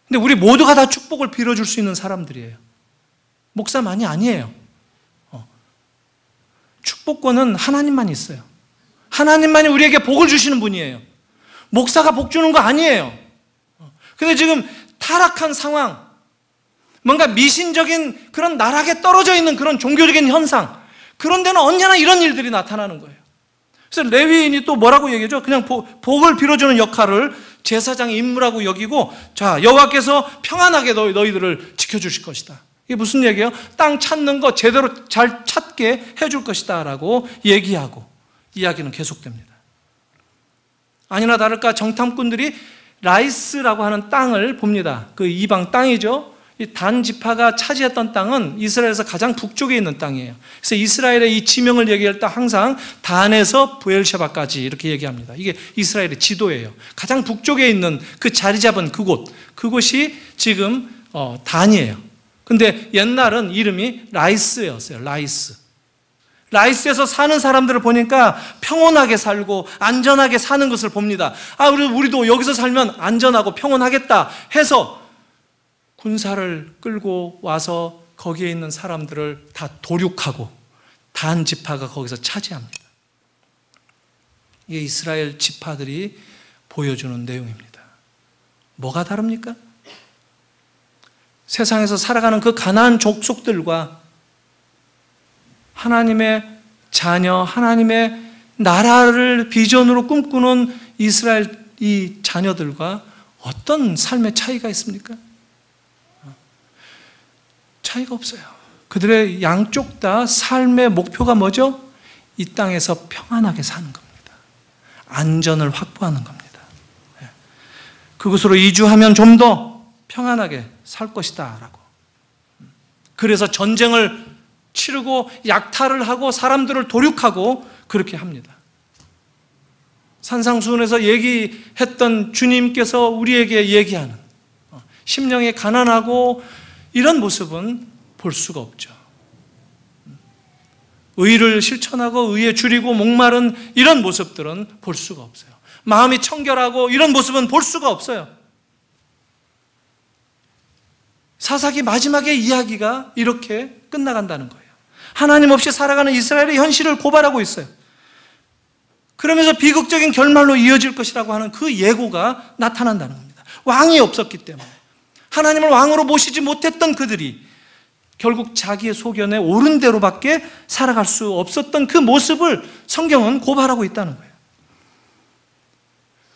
근데 우리 모두가 다 축복을 빌어줄 수 있는 사람들이에요. 목사만이 아니에요. 축복권은 하나님만 있어요. 하나님만이 우리에게 복을 주시는 분이에요. 목사가 복 주는 거 아니에요. 근데 지금 타락한 상황, 뭔가 미신적인 그런 나락에 떨어져 있는 그런 종교적인 현상, 그런 데는 언제나 이런 일들이 나타나는 거예요. 그래서 레위인이 또 뭐라고 얘기하죠? 그냥 복을 빌어주는 역할을 제사장의 임무라고 여기고, 자, 여호와께서 평안하게 너희들을 지켜주실 것이다. 이게 무슨 얘기예요? 땅 찾는 거 제대로 잘 찾게 해줄 것이다 라고 얘기하고 이야기는 계속됩니다. 아니나 다를까 정탐꾼들이 라이스라고 하는 땅을 봅니다. 그 이방 땅이죠. 이 단 지파가 차지했던 땅은 이스라엘에서 가장 북쪽에 있는 땅이에요. 그래서 이스라엘의 이 지명을 얘기할 때 항상 단에서 브엘셰바까지 이렇게 얘기합니다. 이게 이스라엘의 지도예요. 가장 북쪽에 있는 그 자리 잡은 그곳이 지금 단이에요. 근데 옛날은 이름이 라이스였어요. 라이스에서 사는 사람들을 보니까 평온하게 살고 안전하게 사는 것을 봅니다. 우리도 여기서 살면 안전하고 평온하겠다 해서 군사를 끌고 와서 거기에 있는 사람들을 다 도륙하고 단 지파가 거기서 차지합니다. 이게 이스라엘 지파들이 보여주는 내용입니다. 뭐가 다릅니까? 세상에서 살아가는 그 가나안 족속들과 하나님의 자녀, 하나님의 나라를 비전으로 꿈꾸는 이스라엘 이 자녀들과 어떤 삶의 차이가 있습니까? 차이가 없어요. 그들의 양쪽 다 삶의 목표가 뭐죠? 이 땅에서 평안하게 사는 겁니다. 안전을 확보하는 겁니다. 그곳으로 이주하면 좀 더 평안하게 살 것이다 라고. 그래서 전쟁을 치르고 약탈을 하고 사람들을 도륙하고 그렇게 합니다. 산상수훈에서 얘기했던 주님께서 우리에게 얘기하는 심령이 가난하고 이런 모습은 볼 수가 없죠. 의를 실천하고 의에 줄이고 목마른 이런 모습들은 볼 수가 없어요. 마음이 청결하고 이런 모습은 볼 수가 없어요. 사사기 마지막의 이야기가 이렇게 끝나간다는 거예요. 하나님 없이 살아가는 이스라엘의 현실을 고발하고 있어요. 그러면서 비극적인 결말로 이어질 것이라고 하는 그 예고가 나타난다는 겁니다. 왕이 없었기 때문에 하나님을 왕으로 모시지 못했던 그들이 결국 자기의 소견에 옳은 대로밖에 살아갈 수 없었던 그 모습을 성경은 고발하고 있다는 거예요.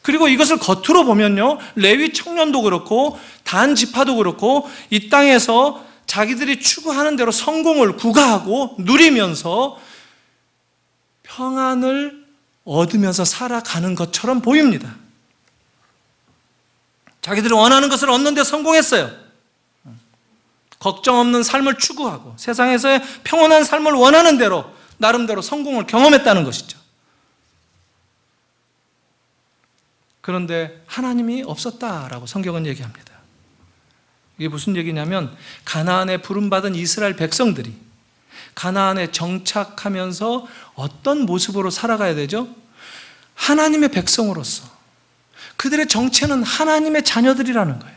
그리고 이것을 겉으로 보면요, 레위 청년도 그렇고 단 지파도 그렇고 이 땅에서 자기들이 추구하는 대로 성공을 구가하고 누리면서 평안을 얻으면서 살아가는 것처럼 보입니다. 자기들이 원하는 것을 얻는 데 성공했어요. 걱정 없는 삶을 추구하고 세상에서의 평온한 삶을 원하는 대로 나름대로 성공을 경험했다는 것이죠. 그런데 하나님이 없었다라고 성경은 얘기합니다. 이게 무슨 얘기냐면 가나안에 부름받은 이스라엘 백성들이 가나안에 정착하면서 어떤 모습으로 살아가야 되죠? 하나님의 백성으로서 그들의 정체는 하나님의 자녀들이라는 거예요.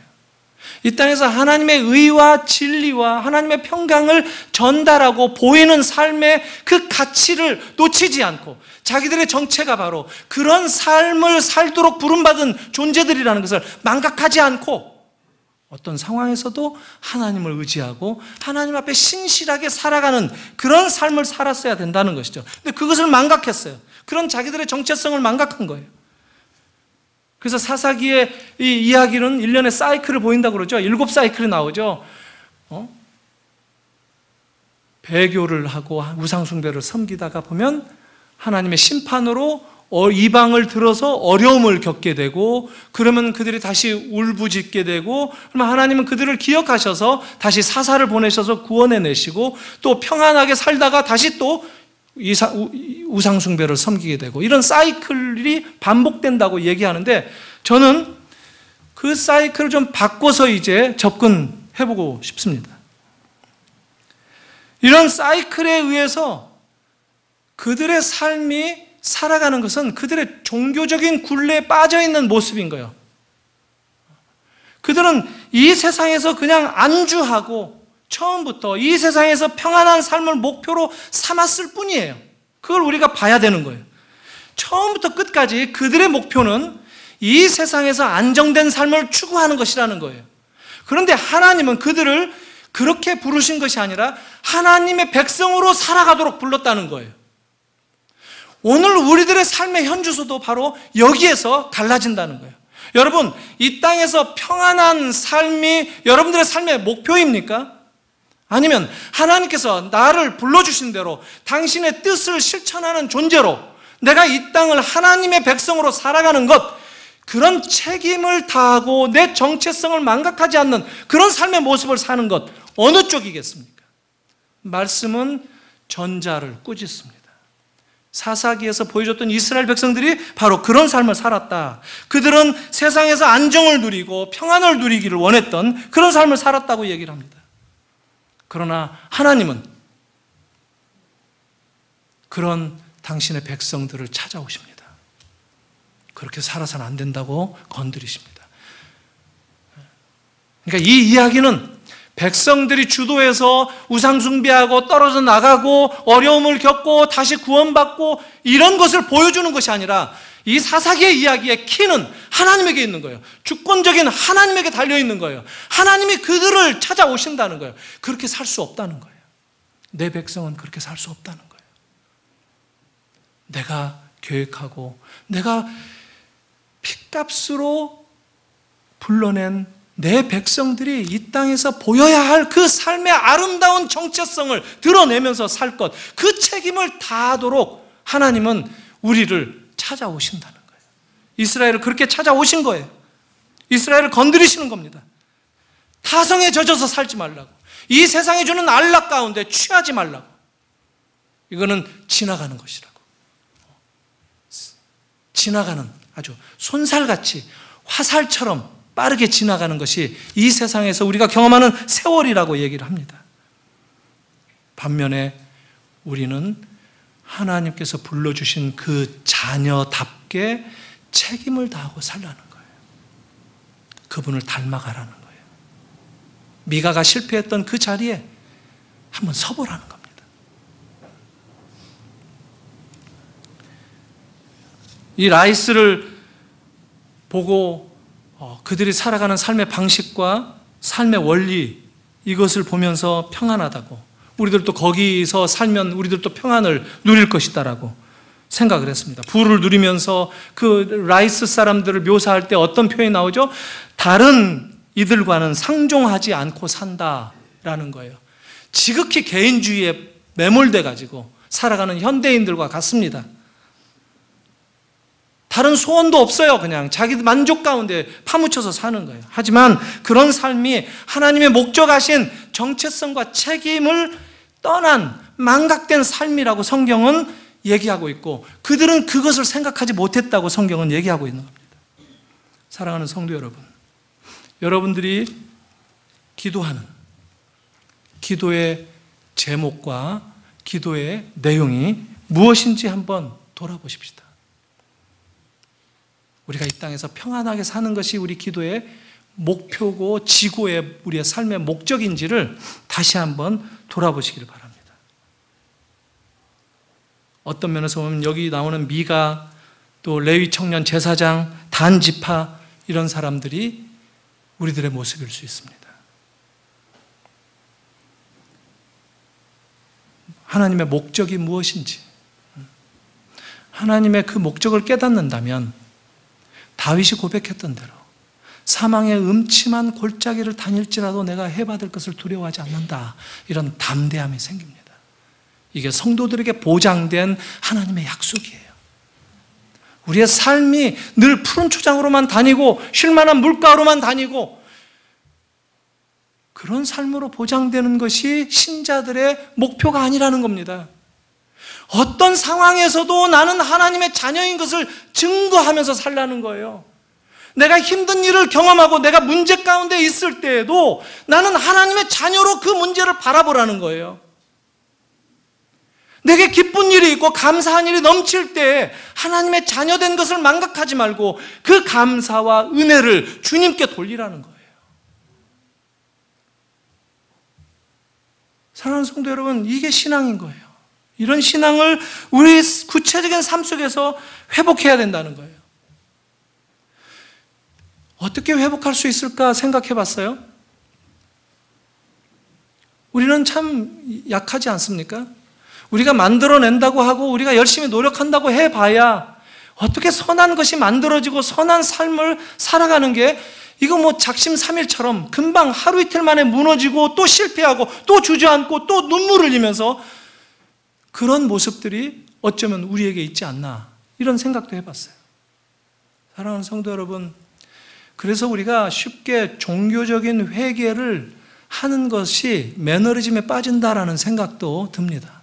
이 땅에서 하나님의 의와 진리와 하나님의 평강을 전달하고 보이는 삶의 그 가치를 놓치지 않고 자기들의 정체가 바로 그런 삶을 살도록 부름받은 존재들이라는 것을 망각하지 않고 어떤 상황에서도 하나님을 의지하고 하나님 앞에 신실하게 살아가는 그런 삶을 살았어야 된다는 것이죠. 근데 그것을 망각했어요. 그런 자기들의 정체성을 망각한 거예요. 그래서 사사기의 이 이야기는 1년의 사이클을 보인다고 그러죠. 7사이클이 나오죠. 배교를 하고 우상숭배를 섬기다가 보면 하나님의 심판으로 이방을 들어서 어려움을 겪게 되고 그러면 그들이 다시 울부짖게 되고 그러면 하나님은 그들을 기억하셔서 다시 사사를 보내셔서 구원해내시고 또 평안하게 살다가 다시 또 우상숭배를 섬기게 되고 이런 사이클이 반복된다고 얘기하는데 저는 그 사이클을 좀 바꿔서 이제 접근해보고 싶습니다. 이런 사이클에 의해서 그들의 삶이 살아가는 것은 그들의 종교적인 굴레에 빠져있는 모습인 거예요. 그들은 이 세상에서 그냥 안주하고 처음부터 이 세상에서 평안한 삶을 목표로 삼았을 뿐이에요. 그걸 우리가 봐야 되는 거예요. 처음부터 끝까지 그들의 목표는 이 세상에서 안정된 삶을 추구하는 것이라는 거예요. 그런데 하나님은 그들을 그렇게 부르신 것이 아니라 하나님의 백성으로 살아가도록 불렀다는 거예요. 오늘 우리들의 삶의 현주소도 바로 여기에서 갈라진다는 거예요. 여러분, 이 땅에서 평안한 삶이 여러분들의 삶의 목표입니까? 아니면 하나님께서 나를 불러주신 대로 당신의 뜻을 실천하는 존재로 내가 이 땅을 하나님의 백성으로 살아가는 것, 그런 책임을 다하고 내 정체성을 망각하지 않는 그런 삶의 모습을 사는 것, 어느 쪽이겠습니까? 말씀은 전자를 꾸짖습니다. 사사기에서 보여줬던 이스라엘 백성들이 바로 그런 삶을 살았다. 그들은 세상에서 안정을 누리고 평안을 누리기를 원했던 그런 삶을 살았다고 얘기를 합니다. 그러나 하나님은 그런 당신의 백성들을 찾아오십니다. 그렇게 살아서는 안 된다고 건드리십니다. 그러니까 이 이야기는 백성들이 주도해서 우상숭배하고 떨어져 나가고 어려움을 겪고 다시 구원받고 이런 것을 보여주는 것이 아니라 이 사사기의 이야기의 키는 하나님에게 있는 거예요. 주권적인 하나님에게 달려있는 거예요. 하나님이 그들을 찾아오신다는 거예요. 그렇게 살 수 없다는 거예요. 내 백성은 그렇게 살 수 없다는 거예요. 내가 계획하고 내가 핏값으로 불러낸 내 백성들이 이 땅에서 보여야 할 그 삶의 아름다운 정체성을 드러내면서 살 것, 그 책임을 다하도록 하나님은 우리를 찾아오신다는 거예요. 이스라엘을 그렇게 찾아오신 거예요. 이스라엘을 건드리시는 겁니다. 타성에 젖어서 살지 말라고, 이 세상이 주는 안락 가운데 취하지 말라고. 이거는 지나가는 것이라고. 지나가는, 아주 손살같이 화살처럼 빠르게 지나가는 것이 이 세상에서 우리가 경험하는 세월이라고 얘기를 합니다. 반면에 우리는 하나님께서 불러주신 그 자녀답게 책임을 다하고 살라는 거예요. 그분을 닮아가라는 거예요. 미가가 실패했던 그 자리에 한번 서보라는 겁니다. 이 라이스를 보고 그들이 살아가는 삶의 방식과 삶의 원리, 이것을 보면서 평안하다고, 우리들도 거기서 살면 우리들도 평안을 누릴 것이다라고 생각을 했습니다. 부를 누리면서 그 라이스 사람들을 묘사할 때 어떤 표현이 나오죠? 다른 이들과는 상종하지 않고 산다라는 거예요. 지극히 개인주의에 매몰돼 가지고 살아가는 현대인들과 같습니다. 다른 소원도 없어요. 그냥 자기 만족 가운데 파묻혀서 사는 거예요. 하지만 그런 삶이 하나님의 목적하신 정체성과 책임을 떠난 망각된 삶이라고 성경은 얘기하고 있고, 그들은 그것을 생각하지 못했다고 성경은 얘기하고 있는 겁니다. 사랑하는 성도 여러분, 여러분들이 기도하는 기도의 제목과 기도의 내용이 무엇인지 한번 돌아보십시다. 우리가 이 땅에서 평안하게 사는 것이 우리 기도의 목표고 지고의 우리의 삶의 목적인지를 다시 한번 돌아보시길 바랍니다. 어떤 면에서 보면 여기 나오는 미가, 또 레위 청년 제사장, 단 지파, 이런 사람들이 우리들의 모습일 수 있습니다. 하나님의 목적이 무엇인지, 하나님의 그 목적을 깨닫는다면 다윗이 고백했던 대로 사망의 음침한 골짜기를 다닐지라도 내가 해받을 것을 두려워하지 않는다, 이런 담대함이 생깁니다. 이게 성도들에게 보장된 하나님의 약속이에요. 우리의 삶이 늘 푸른 초장으로만 다니고 쉴만한 물가로만 다니고 그런 삶으로 보장되는 것이 신자들의 목표가 아니라는 겁니다. 어떤 상황에서도 나는 하나님의 자녀인 것을 증거하면서 살라는 거예요. 내가 힘든 일을 경험하고 내가 문제 가운데 있을 때에도 나는 하나님의 자녀로 그 문제를 바라보라는 거예요. 내게 기쁜 일이 있고 감사한 일이 넘칠 때 하나님의 자녀된 것을 망각하지 말고 그 감사와 은혜를 주님께 돌리라는 거예요. 사랑하는 성도 여러분, 이게 신앙인 거예요. 이런 신앙을 우리 구체적인 삶 속에서 회복해야 된다는 거예요. 어떻게 회복할 수 있을까 생각해 봤어요? 우리는 참 약하지 않습니까? 우리가 만들어낸다고 하고 우리가 열심히 노력한다고 해봐야 어떻게 선한 것이 만들어지고 선한 삶을 살아가는 게 이거 뭐 작심삼일처럼 금방 하루 이틀 만에 무너지고 또 실패하고 또 주저앉고 또 눈물을 흘리면서 그런 모습들이 어쩌면 우리에게 있지 않나, 이런 생각도 해봤어요. 사랑하는 성도 여러분, 그래서 우리가 쉽게 종교적인 회개를 하는 것이 매너리즘에 빠진다라는 생각도 듭니다.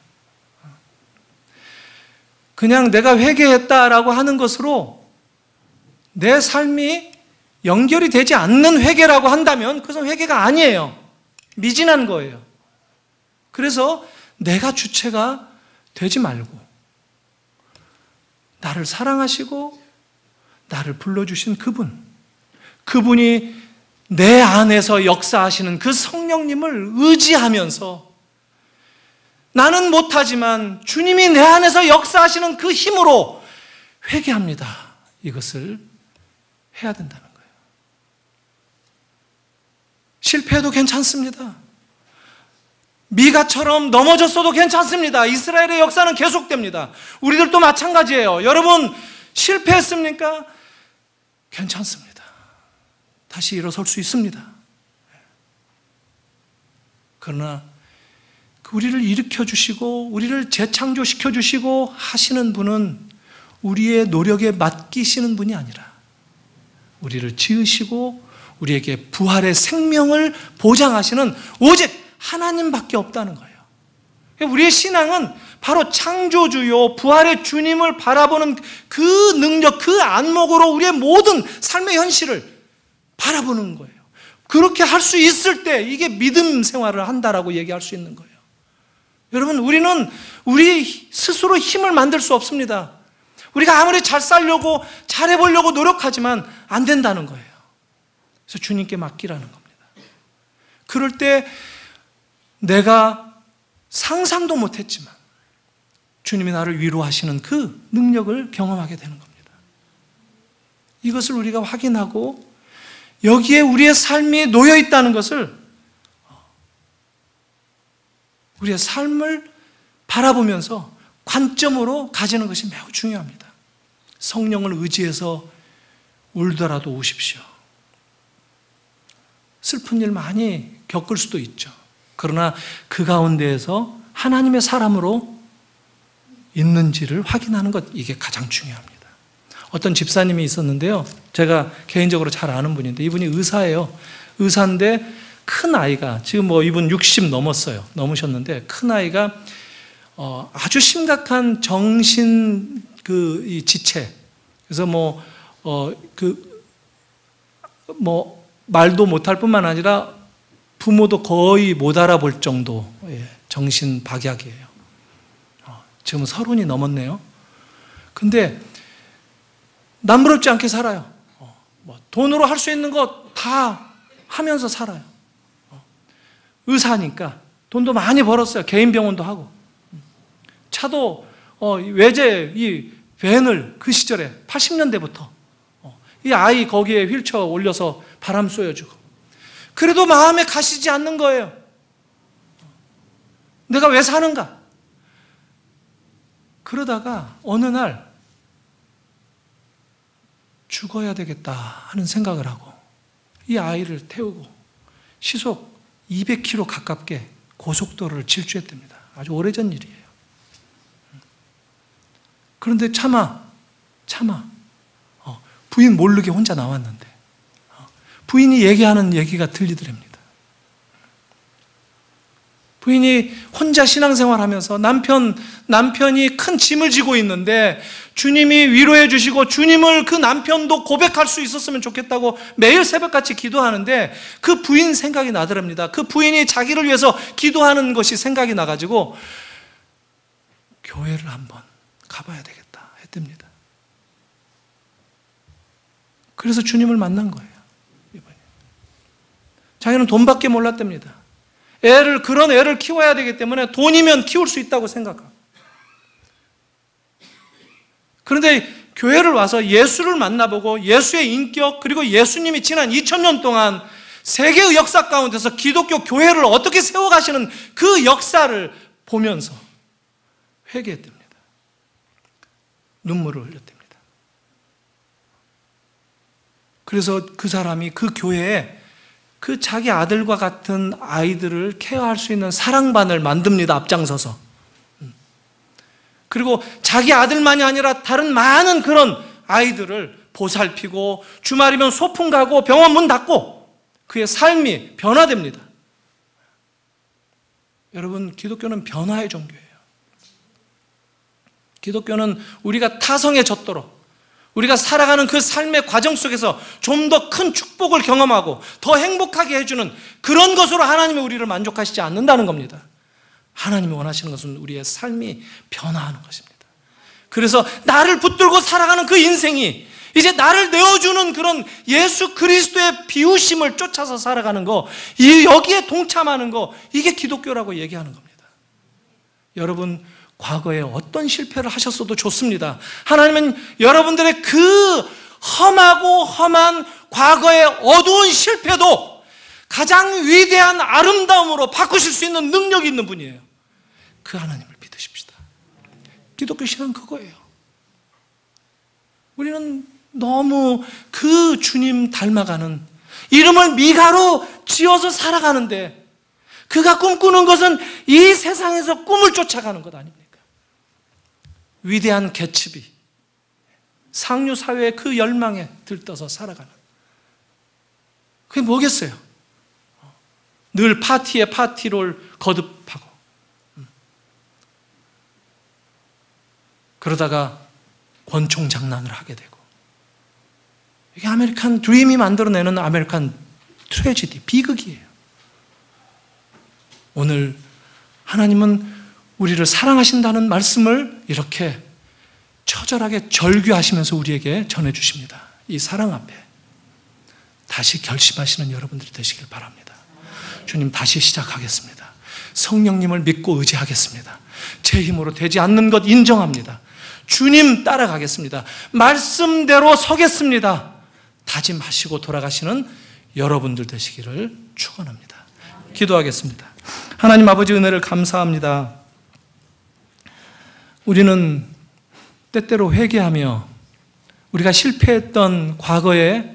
그냥 내가 회개했다라고 하는 것으로 내 삶이 연결이 되지 않는 회개라고 한다면 그것은 회개가 아니에요. 미진한 거예요. 그래서 내가 주체가 되지 말고 나를 사랑하시고 나를 불러주신 그분이 내 안에서 역사하시는 그 성령님을 의지하면서 나는 못하지만 주님이 내 안에서 역사하시는 그 힘으로 회개합니다, 이것을 해야 된다는 거예요. 실패해도 괜찮습니다. 미가처럼 넘어졌어도 괜찮습니다. 이스라엘의 역사는 계속됩니다. 우리들도 마찬가지예요. 여러분, 실패했습니까? 괜찮습니다. 다시 일어설 수 있습니다. 그러나 우리를 일으켜 주시고 우리를 재창조시켜 주시고 하시는 분은 우리의 노력에 맡기시는 분이 아니라 우리를 지으시고 우리에게 부활의 생명을 보장하시는 오직 하나님밖에 없다는 거예요. 우리의 신앙은 바로 창조주요 부활의 주님을 바라보는 그 능력, 그 안목으로 우리의 모든 삶의 현실을 바라보는 거예요. 그렇게 할 수 있을 때 이게 믿음 생활을 한다라고 얘기할 수 있는 거예요. 여러분, 우리는 우리 스스로 힘을 만들 수 없습니다. 우리가 아무리 잘 살려고 잘해보려고 노력하지만 안 된다는 거예요. 그래서 주님께 맡기라는 겁니다. 그럴 때 내가 상상도 못했지만 주님이 나를 위로하시는 그 능력을 경험하게 되는 겁니다. 이것을 우리가 확인하고 여기에 우리의 삶이 놓여 있다는 것을 우리의 삶을 바라보면서 관점으로 가지는 것이 매우 중요합니다. 성령을 의지해서 울더라도 우십시오. 슬픈 일 많이 겪을 수도 있죠. 그러나 그 가운데에서 하나님의 사람으로 있는지를 확인하는 것, 이게 가장 중요합니다. 어떤 집사님이 있었는데요, 제가 개인적으로 잘 아는 분인데, 이분이 의사예요. 의사인데 큰 아이가, 지금 뭐 이분 60 넘으셨는데 큰 아이가 아주 심각한 정신 이 지체, 그래서 말도 못할 뿐만 아니라 부모도 거의 못 알아볼 정도 정신 박약이에요. 지금 30이 넘었네요. 근데 남부럽지 않게 살아요. 돈으로 할 수 있는 거 다 하면서 살아요. 의사니까 돈도 많이 벌었어요. 개인 병원도 하고. 차도 외제 이 밴을 그 시절에 80년대부터 이 아이 거기에 휠체어 올려서 바람 쏘여주고, 그래도 마음에 가시지 않는 거예요. 내가 왜 사는가? 그러다가 어느 날 죽어야 되겠다 하는 생각을 하고 이 아이를 태우고 시속 200km 가깝게 고속도로를 질주했답니다. 아주 오래전 일이에요. 그런데 차마 부인 모르게 혼자 나왔는데 부인이 얘기하는 얘기가 들리더랍니다. 부인이 혼자 신앙생활하면서 남편이 큰 짐을 지고 있는데 주님이 위로해 주시고 주님을 그 남편도 고백할 수 있었으면 좋겠다고 매일 새벽같이 기도하는데 그 부인 생각이 나더랍니다. 그 부인이 자기를 위해서 기도하는 것이 생각이 나가지고 교회를 한번 가봐야 되겠다 했답니다. 그래서 주님을 만난 거예요. 이번에. 자기는 돈밖에 몰랐답니다. 그런 애를 키워야 되기 때문에 돈이면 키울 수 있다고 생각하고. 그런데 교회를 와서 예수를 만나보고 예수의 인격, 그리고 예수님이 지난 2000년 동안 세계의 역사 가운데서 기독교 교회를 어떻게 세워가시는 그 역사를 보면서 회개했답니다. 눈물을 흘렸답니다. 그래서 그 사람이 그 교회에 그 자기 아들과 같은 아이들을 케어할 수 있는 사랑반을 만듭니다. 앞장서서. 그리고 자기 아들만이 아니라 다른 많은 그런 아이들을 보살피고 주말이면 소풍 가고 병원 문 닫고 그의 삶이 변화됩니다. 여러분, 기독교는 변화의 종교예요. 기독교는 우리가 타성에 젖도록 우리가 살아가는 그 삶의 과정 속에서 좀 더 큰 축복을 경험하고 더 행복하게 해주는 그런 것으로 하나님이 우리를 만족하시지 않는다는 겁니다. 하나님이 원하시는 것은 우리의 삶이 변화하는 것입니다. 그래서 나를 붙들고 살아가는 그 인생이 이제 나를 내어주는 그런 예수 그리스도의 비우심을 쫓아서 살아가는 거, 여기에 동참하는 거, 이게 기독교라고 얘기하는 겁니다. 여러분, 과거에 어떤 실패를 하셨어도 좋습니다. 하나님은 여러분들의 그 험한 과거의 어두운 실패도 가장 위대한 아름다움으로 바꾸실 수 있는 능력이 있는 분이에요. 그 하나님을 믿으십시다. 기독교 신앙은 그거예요. 우리는 너무 그 주님 닮아가는, 이름을 미가로 지어서 살아가는데 그가 꿈꾸는 것은 이 세상에서 꿈을 쫓아가는 것 아닙니까? 위대한 개츠비, 상류 사회의 그 열망에 들떠서 살아가는, 그게 뭐겠어요? 늘 파티에 파티를 거듭하고 그러다가 권총 장난을 하게 되고, 이게 아메리칸 드림이 만들어내는 아메리칸 트래지디, 비극이에요. 오늘 하나님은 우리를 사랑하신다는 말씀을 이렇게 처절하게 절규하시면서 우리에게 전해주십니다. 이 사랑 앞에 다시 결심하시는 여러분들이 되시길 바랍니다. 주님, 다시 시작하겠습니다. 성령님을 믿고 의지하겠습니다. 제 힘으로 되지 않는 것 인정합니다. 주님 따라가겠습니다. 말씀대로 서겠습니다. 다짐하시고 돌아가시는 여러분들 되시기를 축원합니다. 기도하겠습니다. 하나님 아버지, 은혜를 감사합니다. 우리는 때때로 회개하며 우리가 실패했던 과거에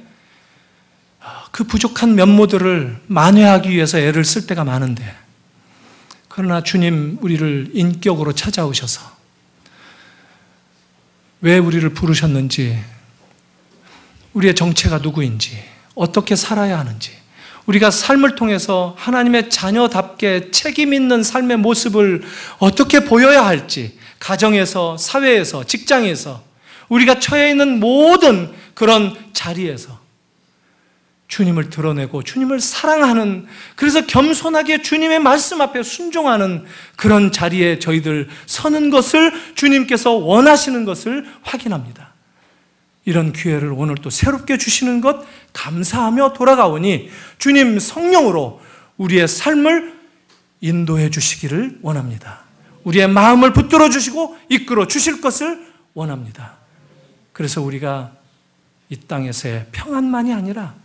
그 부족한 면모들을 만회하기 위해서 애를 쓸 때가 많은데, 그러나 주님 우리를 인격으로 찾아오셔서 왜 우리를 부르셨는지, 우리의 정체가 누구인지, 어떻게 살아야 하는지, 우리가 삶을 통해서 하나님의 자녀답게 책임 있는 삶의 모습을 어떻게 보여야 할지, 가정에서, 사회에서, 직장에서, 우리가 처해 있는 모든 그런 자리에서 주님을 드러내고 주님을 사랑하는, 그래서 겸손하게 주님의 말씀 앞에 순종하는 그런 자리에 저희들 서는 것을 주님께서 원하시는 것을 확인합니다. 이런 기회를 오늘 또 새롭게 주시는 것 감사하며 돌아가오니 주님 성령으로 우리의 삶을 인도해 주시기를 원합니다. 우리의 마음을 붙들어 주시고 이끌어 주실 것을 원합니다. 그래서 우리가 이 땅에서의 평안만이 아니라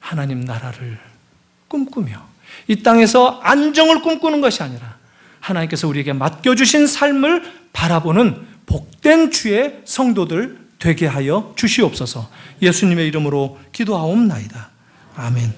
하나님 나라를 꿈꾸며 이 땅에서 안정을 꿈꾸는 것이 아니라 하나님께서 우리에게 맡겨주신 삶을 바라보는 복된 주의 성도들 되게 하여 주시옵소서. 예수님의 이름으로 기도하옵나이다. 아멘.